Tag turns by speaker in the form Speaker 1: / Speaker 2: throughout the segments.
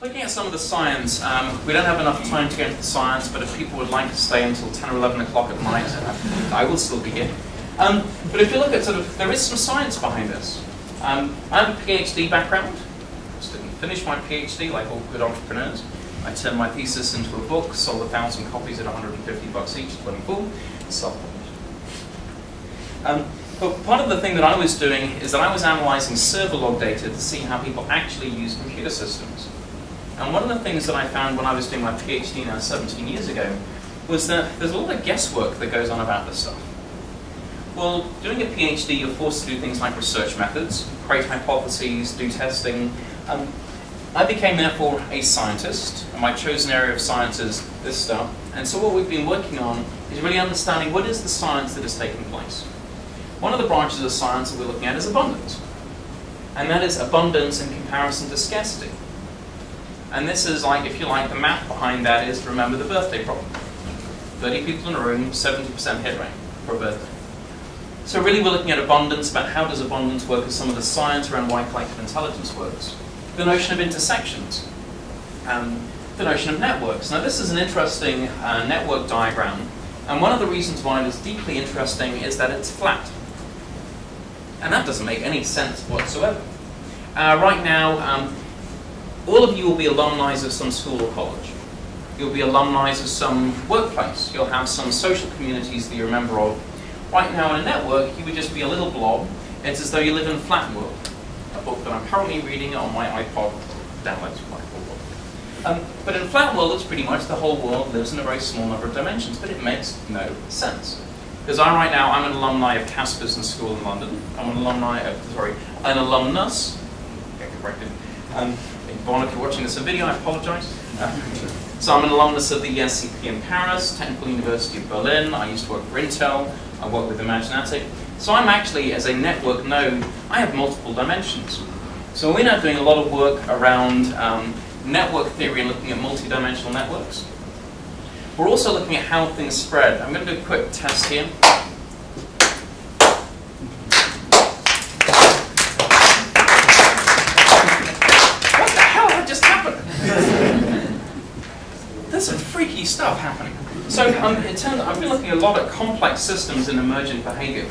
Speaker 1: Looking at some of the science, we don't have enough time to go into the science, but if people would like to stay until 10 or 11 o'clock at night, I will still be here. But if you look at there is some science behind this. I have a PhD background. Just didn't finish my PhD like all good entrepreneurs. I turned my thesis into a book, sold 1,000 copies at $150 each, 24, self-published. But part of the thing that I was doing is that I was analyzing server log data to see how people actually use computer systems. And one of the things that I found when I was doing my PhD now 17 years ago was that there's a lot of guesswork that goes on about this stuff. Well, doing a PhD, you're forced to do things like research methods, create hypotheses, do testing. I became, therefore, a scientist, and my chosen area of science is this stuff. And so what we've been working on is really understanding what is the science that is taking place. One of the branches of science that we're looking at is abundance. And that is abundance in comparison to scarcity. And this is like, if you like, the math behind that is to remember the birthday problem. 30 people in a room, 70% hit rate for a birthday. So really we're looking at abundance, about how does abundance work as some of the science around why collective intelligence works. The notion of intersections, the notion of networks. Now this is an interesting network diagram, and one of the reasons why it is deeply interesting is that it's flat. And that doesn't make any sense whatsoever. Right now, all of you will be alumni of some school or college. You'll be alumni of some workplace. You'll have some social communities that you're a member of. Right now in a network, you would just be a little blob. It's as though you live in a flat world. A book that I'm currently reading on my iPod, downloads from my iPod. But in a flat world, it's pretty much the whole world lives in a very small number of dimensions, but it makes no sense. Because right now, I'm an alumni of Cass Business School in London. I'm an an alumnus. Get corrected. Yvonne, if you're watching this video, I apologize. So I'm an alumnus of the CP in Paris, Technical University of Berlin. I used to work for Intel. I work with Imaginatik. So I'm actually, as a network node, I have multiple dimensions. So we're now doing a lot of work around network theory and looking at multi-dimensional networks. We're also looking at how things spread. I'm going to do a quick test here. What the hell had just happened? There's some freaky stuff happening. So it turns out I've been looking a lot at complex systems in emergent behavior.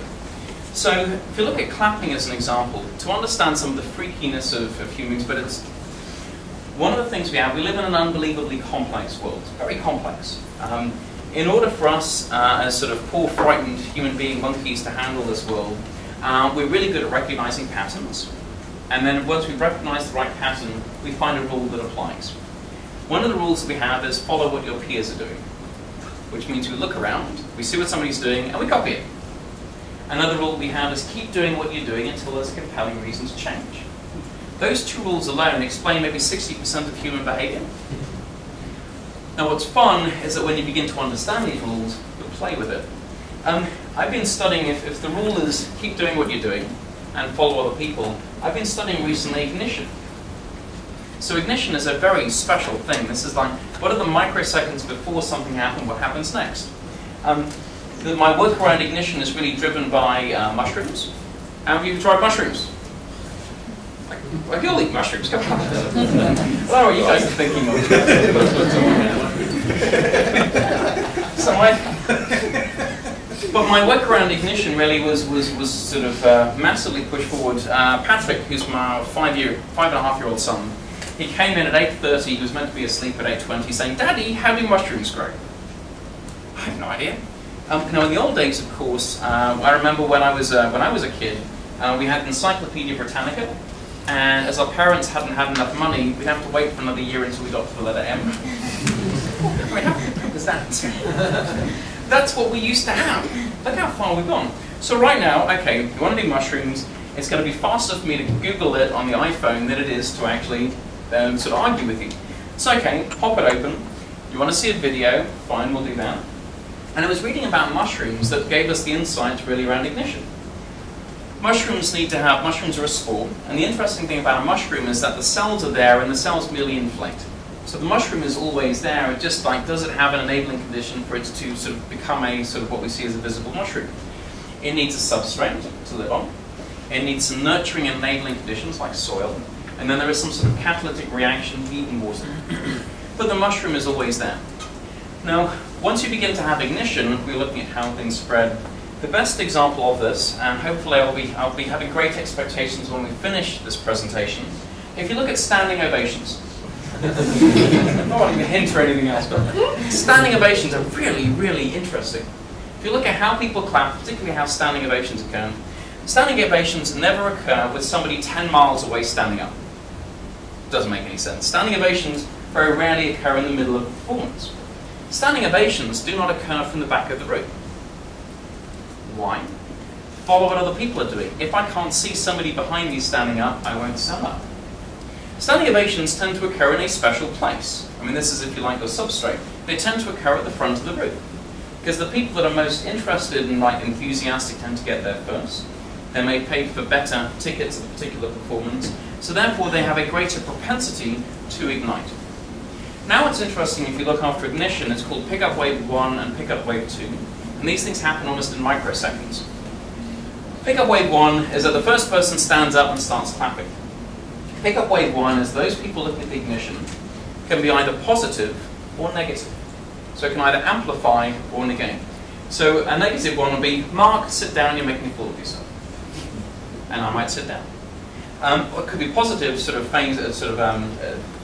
Speaker 1: So if you look at clapping as an example, to understand some of the freakiness of humans, but it's one of the things we live in an unbelievably complex world, very complex. In order for us, as sort of poor, frightened human being monkeys to handle this world, we're really good at recognizing patterns. And then once we recognize the right pattern, we find a rule that applies. One of the rules that we have is follow what your peers are doing, which means we look around, we see what somebody's doing, and we copy it. Another rule we have is keep doing what you're doing until there's compelling reasons to change. Those two rules alone explain maybe 60% of human behavior. Now what's fun is that when you begin to understand these rules, you play with it. I've been studying, if the rule is keep doing what you're doing and follow other people, I've been studying recently ignition. So ignition is a very special thing. This is like, what are the microseconds before something happens, what happens next? My work around ignition is really driven by mushrooms. Have you tried mushrooms? Like you'll eat mushrooms, come on. Well, what you guys are thinking of. But my work around ignition really was sort of massively pushed forward. Patrick, who's my 5.5-year-old son, he came in at 8:30, he was meant to be asleep at 8:20, saying, "Daddy, how do mushrooms grow?" I have no idea. Now in the old days, of course, I remember when I was a kid, we had Encyclopedia Britannica, and as our parents hadn't had enough money, we'd have to wait for another year until we got to the letter M. I mean, how quick was that? That's what we used to have. Look how far we've gone. So right now, okay, if you want to do mushrooms, it's going to be faster for me to Google it on the iPhone than it is to actually sort of argue with you. So okay, pop it open. You want to see a video? Fine, we'll do that. And I was reading about mushrooms that gave us the insights really around ignition. Mushrooms are a spore, and the interesting thing about a mushroom is that the cells are there and the cells merely inflate. So the mushroom is always there, it just like, does it have an enabling condition for it to sort of become a sort of what we see as a visible mushroom? It needs a substrate to live on. It needs some nurturing and enabling conditions like soil. and then there is some sort of catalytic reaction, heat and water. But the mushroom is always there. Now, once you begin to have ignition, we're looking at how things spread. The best example of this, and hopefully I'll be having great expectations when we finish this presentation, if you look at standing ovations, I'm not wanting to hint or anything else, but standing ovations are really, really interesting. If you look at how people clap, particularly how standing ovations occur, standing ovations never occur with somebody 10 miles away standing up. Doesn't make any sense. Standing ovations very rarely occur in the middle of a performance. Standing ovations do not occur from the back of the room. Why? Follow what other people are doing. If I can't see somebody behind me standing up, I won't stand up. Standing ovations tend to occur in a special place. I mean, this is, if you like, your substrate. They tend to occur at the front of the room. Because the people that are most interested and enthusiastic tend to get there first. They may pay for better tickets at a particular performance, so therefore they have a greater propensity to ignite. Now it's interesting, if you look after ignition, it's called pickup wave 1 and pickup wave 2. And these things happen almost in microseconds. Pickup wave 1 is that the first person stands up and starts clapping. Pickup wave 1 is those people looking at the ignition can be either positive or negative. So it can either amplify or negate. So a negative one would be, Mark, sit down, you're making a fool of yourself. And I might sit down. Or it could be positive,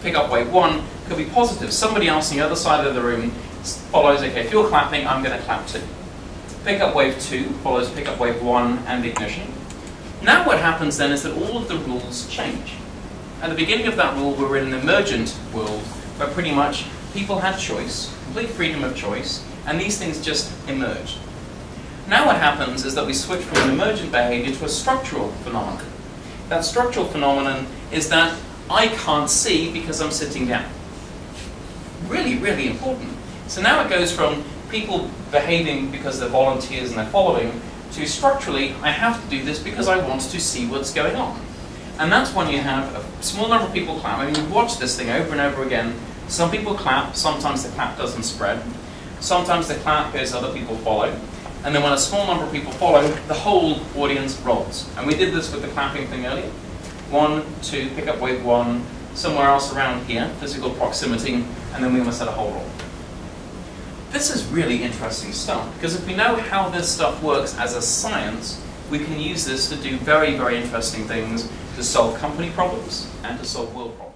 Speaker 1: pickup wave 1 could be positive. Somebody else on the other side of the room follows, okay, if you're clapping, I'm going to clap too. Pickup wave 2 follows pickup wave 1 and the ignition. Now what happens then is that all of the rules change. At the beginning of that rule, we were in an emergent world where pretty much people had choice, complete freedom of choice, and these things just emerged. Now what happens is that we switch from an emergent behavior to a structural phenomenon. That structural phenomenon is that I can't see because I'm sitting down. Really, really important. So now it goes from people behaving because they're volunteers and they're following, to structurally, I have to do this because I want to see what's going on. And that's when you have a small number of people clap. I mean, you watch this thing over and over again. Some people clap, sometimes the clap doesn't spread. Sometimes the clap goes, other people follow. And then when a small number of people follow, the whole audience rolls. And we did this with the clapping thing earlier. 1, 2, pick up wave 1, somewhere else around here, physical proximity, and then we almost had a whole roll. This is really interesting stuff, because if we know how this stuff works as a science, we can use this to do very, very interesting things to solve company problems and to solve world problems.